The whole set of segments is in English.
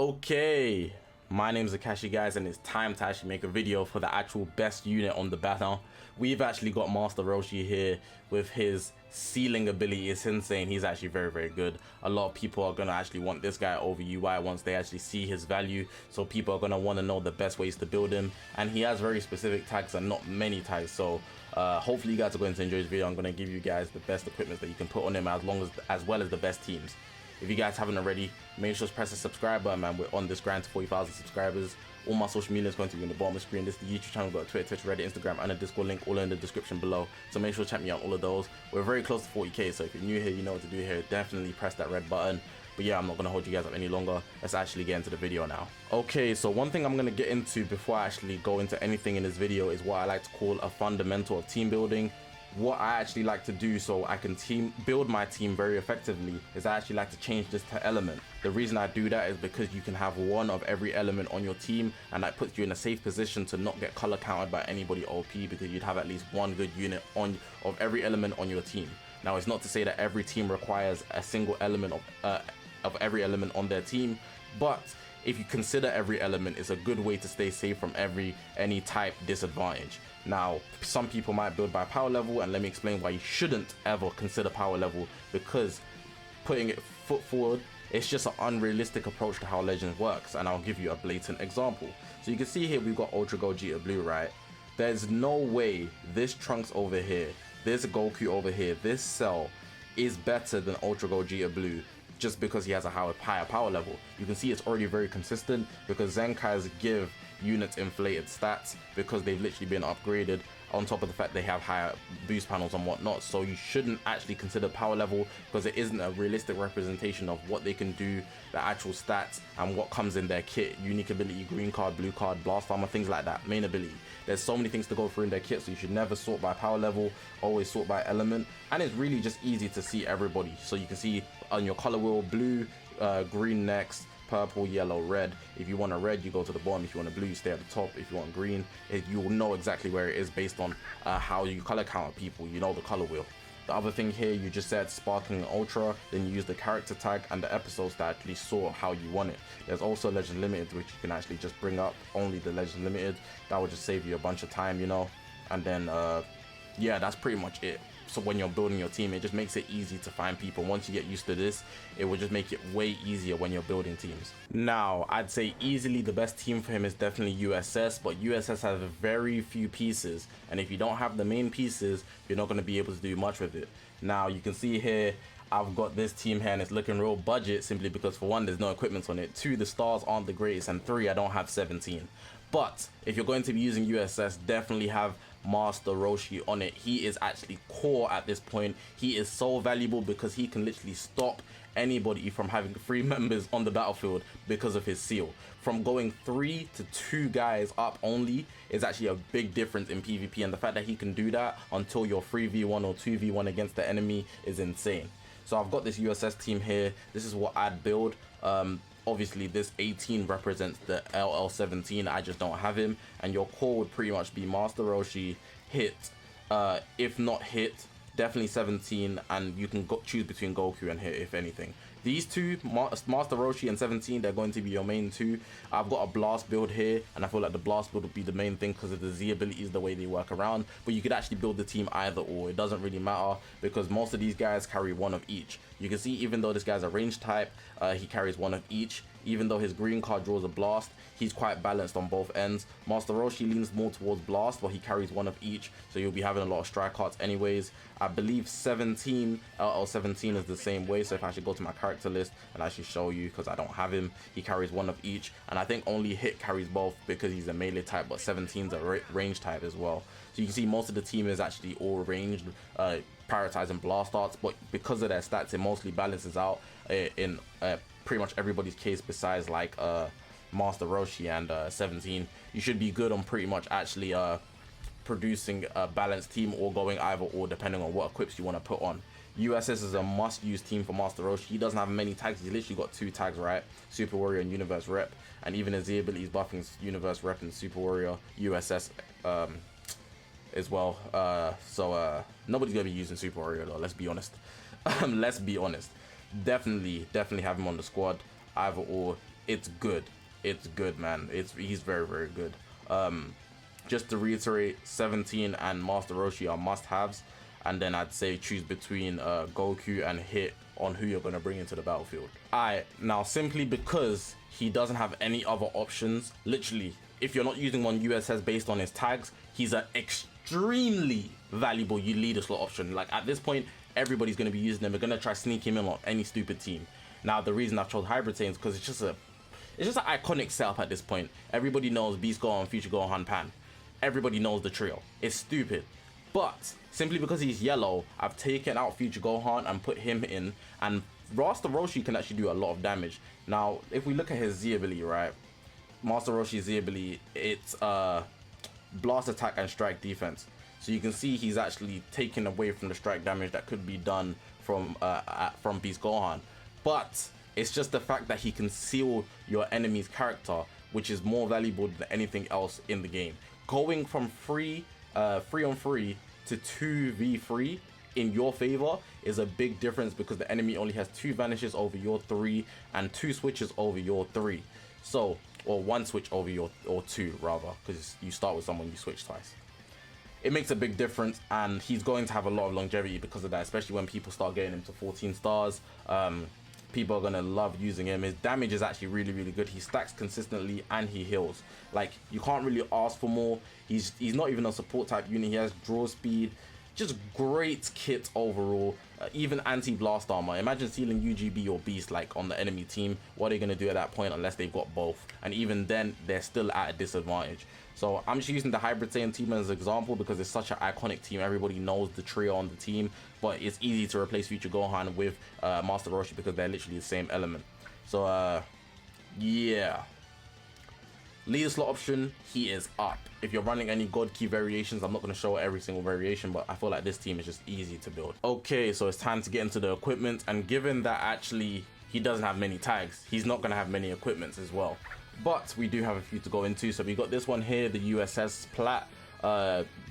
Okay, my name's Zakashi, guys, and it's time to actually make a video for the actual best unit on the battle. We've actually got Master Roshi here with his ceiling ability. It's insane. He's actually very good. A lot of people are gonna actually want this guy over UI once they actually see his value, so people are gonna want to know the best ways to build him, and he has very specific tags and not many tags. So hopefully you guys are going to enjoy this video. I'm going to give you guys the best equipment that you can put on him, as well as the best teams. If you guys haven't already, make sure to press the subscribe button, man. We're on this grind to 40,000 subscribers. All my social media is going to be in the bottom of the screen. This is the YouTube channel. We've got Twitter, Twitch, Reddit, Instagram, and a Discord link all in the description below. So make sure to check me out on all of those. We're very close to 40k, so if you're new here, you know what to do here. Definitely press that red button. But yeah, I'm not going to hold you guys up any longer. Let's actually get into the video now. Okay, so one thing I'm going to get into before I actually go into anything in this video is what I like to call a fundamental of team building. What I actually like to do so I can build my team very effectively is I actually like to change this to element. The reason I do that is because you can have one of every element on your team, and that puts you in a safe position to not get color counted by anybody OP, because you'd have at least one good unit of every element on your team. Now, it's not to say that every team requires a single element of every element on their team, but if you consider every element, it's a good way to stay safe from any type disadvantage. Now, some people might build by power level, and let me explain why you shouldn't ever consider power level, because putting it foot forward, it's just an unrealistic approach to how Legends works, and I'll give you a blatant example. So you can see here we've got Ultra Gogeta Blue, right? There's no way this Trunks over here, this Goku over here, this Cell is better than Ultra Gogeta Blue just because he has a higher power level. You can see it's already very consistent because Zenkai's give units inflated stats because they've literally been upgraded, on top of the fact they have higher boost panels and whatnot. So you shouldn't actually consider power level, because it isn't a realistic representation of what they can do, the actual stats, and what comes in their kit. Unique ability, green card, blue card, blast armor, things like that, main ability. There's so many things to go through in their kit, so you should never sort by power level, always sort by element. And it's really just easy to see everybody. So you can see on your color wheel, blue, green next, purple, yellow, red. If you want a red, you go to the bottom. If you want a blue, you stay at the top. If you want green, you will know exactly where it is based on how you color count people. You know the color wheel. The other thing here, you just set Sparkling and Ultra, then you use the character tag and the episodes to actually sort how you want it. There's also Legend Limited, which you can actually just bring up only the Legend Limited. That will just save you a bunch of time, you know. And then yeah, that's pretty much it. So when you're building your team, it just makes it easy to find people. Once you get used to this, it will just make it way easier when you're building teams. Now, I'd say easily the best team for him is definitely USS, but USS has very few pieces, and if you don't have the main pieces, you're not going to be able to do much with it. Now, you can see here, I've got this team here and it's looking real budget, simply because for one, there's no equipment on it, two, the stars aren't the greatest, and three, I don't have 17. But if you're going to be using USS, definitely have Master Roshi on it. He is actually core at this point. He is so valuable because he can literally stop anybody from having 3 members on the battlefield because of his seal. From going 3 to 2 guys up only is actually a big difference in PvP, and the fact that he can do that until you're 3v1 or 2v1 against the enemy is insane. So I've got this USS team here. This is what I'd build. Obviously this 18 represents the LL17. I just don't have him, and your core would pretty much be Master Roshi, Hit, if not Hit, definitely 17, and you can choose between Goku and Hit if anything. These two, Master Roshi and 17, they're going to be your main two. I've got a Blast build here, and I feel like the Blast build would be the main thing because of the Z abilities, the way they work around. But you could actually build the team either or. It doesn't really matter because most of these guys carry one of each. You can see even though this guy's a range type, he carries one of each. Even though his green card draws a blast, he's quite balanced on both ends. Master Roshi leans more towards blast, but he carries one of each, so you'll be having a lot of strike cards anyways. I believe 17, LL17 is the same way, so if I should go to my character list and actually show you, because I don't have him, he carries one of each, and I think only Hit carries both because he's a melee type, but 17's a range type as well. So you can see most of the team is actually all ranged, prioritizing blast arts, but because of their stats, it mostly balances out in pretty much everybody's case besides like Master Roshi and 17. You should be good on pretty much actually producing a balanced team or going either or depending on what equips you want to put on. USS is a must-use team for Master Roshi. He doesn't have many tags. He's literally got 2 tags, right? Super Warrior and Universe Rep, and even his Z abilities buffing Universe Rep and Super Warrior USS as well. Nobody's gonna be using Super Warrior though, let's be honest. Let's be honest. Definitely have him on the squad, either or. it's good. It's good, man. He's very, very good. Just to reiterate, 17 and Master Roshi are must-haves, and then I'd say choose between Goku and Hit on who you're going to bring into the battlefield. Alright, now simply because he doesn't have any other options, literally, if you're not using one USS based on his tags, he's an extremely valuable leader slot option. Like at this point, everybody's going to be using him. They're going to try sneak him in on any stupid team. Now the reason I've chose Hybrid Saiyan is because it's just an iconic setup at this point. Everybody knows Beast Gohan, Future Gohan, Pan. Everybody knows the trio. It's stupid. But simply because he's yellow, I've taken out Future Gohan and put him in, and Master Roshi can actually do a lot of damage. Now, if we look at his Z ability, right? Master Roshi's Z ability, it's blast attack and strike defense. So you can see he's actually taken away from the strike damage that could be done from Beast Gohan. But it's just the fact that he can seal your enemy's character, which is more valuable than anything else in the game. Going from 3 on 3 to 2v3 in your favor is a big difference, because the enemy only has 2 vanishes over your 3 and 2 switches over your 3. So, or 1 switch over your, or 2 rather, because you start with someone, you switch twice. It makes a big difference, and he's going to have a lot of longevity because of that, especially when people start getting him to 14 stars. People are going to love using him. His damage is actually really, really good. He stacks consistently and he heals. Like, you can't really ask for more. He's not even a support type unit. He has draw speed. Just great kit overall. Even anti-blast armor. Imagine sealing UGB or Beast like on the enemy team. What are they going to do at that point unless they've got both? And even then, they're still at a disadvantage. So I'm just using the Hybrid Saiyan team as an example because it's such an iconic team. Everybody knows the trio on the team, but it's easy to replace Future Gohan with Master Roshi because they're literally the same element. So yeah. Leader slot option, he is up. If you're running any God Key variations, I'm not going to show every single variation, but I feel like this team is just easy to build. Okay, so it's time to get into the equipment, and given that actually he doesn't have many tags, he's not going to have many equipments as well. But we do have a few to go into. So we got this one here, the USS Plat.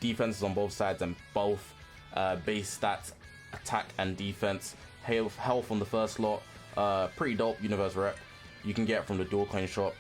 Defenses on both sides and both base stats, attack and defense. Health on the first slot. Pretty dope universe rep. You can get it from the dual coin shop.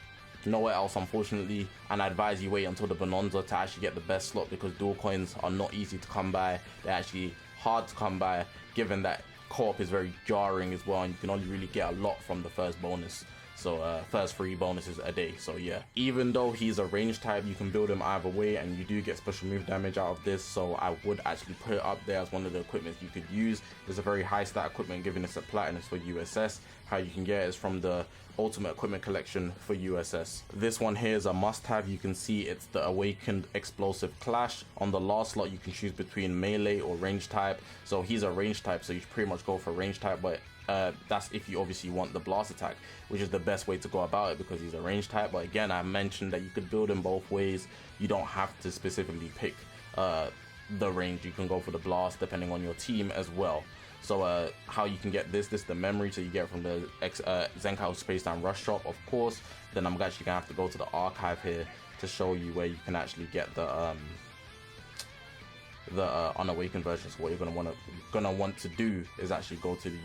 Nowhere else, unfortunately, and I advise you wait until the Bonanza to actually get the best slot, because dual coins are not easy to come by. They're actually hard to come by, given that co-op is very jarring as well, and you can only really get a lot from the first bonus. So first 3 bonuses a day. So yeah, even though he's a range type, you can build him either way, and you do get special move damage out of this. So I would actually put it up there as one of the equipments you could use. It's a very high stat equipment, given it's a platinum for USS. How you can get it is from the Ultimate Equipment Collection for USS. This one here is a must-have. You can see it's the Awakened Explosive Clash. On the last slot, you can choose between melee or range type. So he's a range type, so you should pretty much go for range type, but that's if you obviously want the blast attack, which is the best way to go about it because he's a range type. But again, I mentioned that you could build him both ways. You don't have to specifically pick the range. You can go for the blast depending on your team as well. So how you can get this is the memory, so you get it from the Zenkai Space Time Rush Shop, of course. Then I'm actually gonna have to go to the archive here to show you where you can actually get the unawakened version. So what you're gonna want to do is actually go to the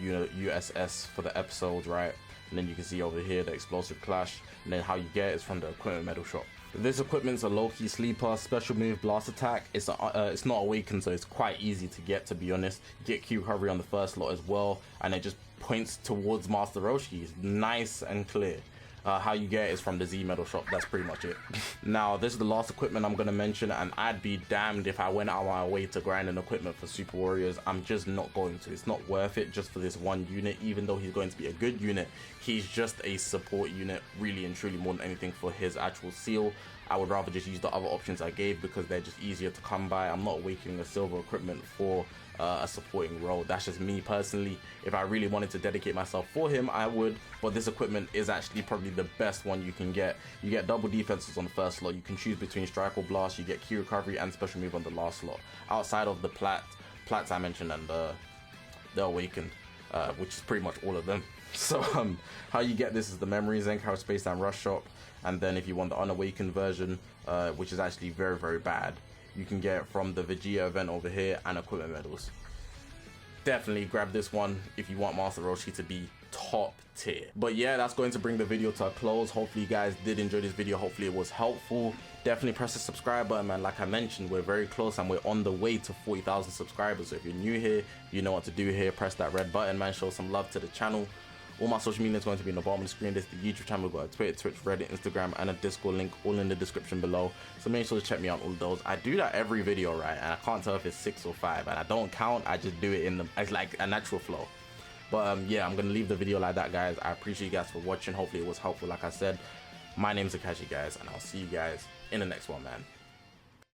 USS for the episodes, right? And then you can see over here the Explosive Clash, and then how you get it is from the Equipment Medal Shop. This equipment's a low-key sleeper, special move blast attack. It's not awakened, so it's quite easy to get, to be honest. You get Q recovery on the first slot as well, and it just points towards Master Roshi. It's nice and clear. How you get it is from the Z Medal Shop. That's pretty much it. Now, this is the last equipment I'm going to mention, and I'd be damned if I went out my way to grind an equipment for Super Warriors. I'm just not going to. It's not worth it just for this one unit. Even though he's going to be a good unit, he's just a support unit, really and truly, more than anything for his actual seal. I would rather just use the other options I gave because they're just easier to come by. I'm not awakening a silver equipment for a supporting role. That's just me personally. If I really wanted to dedicate myself for him, I would, but this equipment is actually probably the best one you can get. You get double defenses on the first slot. You can choose between strike or blast. You get key recovery and special move on the last slot, outside of the plats I mentioned and the awakened, which is pretty much all of them. So how you get this is the memory Zenkai Space Time Rush Shop, and then if you want the unawakened version, which is actually very, very bad, you can get it from the Vegeta event over here and equipment medals. Definitely grab this one if you want Master Roshi to be top tier. But yeah, that's going to bring the video to a close. Hopefully you guys did enjoy this video. Hopefully it was helpful. Definitely press the subscribe button, man. Like I mentioned, we're very close and we're on the way to 40,000 subscribers. So if you're new here, you know what to do here. Press that red button, man. Show some love to the channel. All my social media is going to be in the bottom of the screen. This is the YouTube channel. We've got a Twitter, Twitch, Reddit, Instagram, and a Discord link all in the description below. So make sure to check me out on all those. I do that every video, right? And I can't tell if it's 6 or 5. And I don't count. I just do it it's like a natural flow. But yeah, I'm going to leave the video like that, guys. I appreciate you guys for watching. Hopefully it was helpful. Like I said, my name's Zakashi, guys. And I'll see you guys in the next one, man.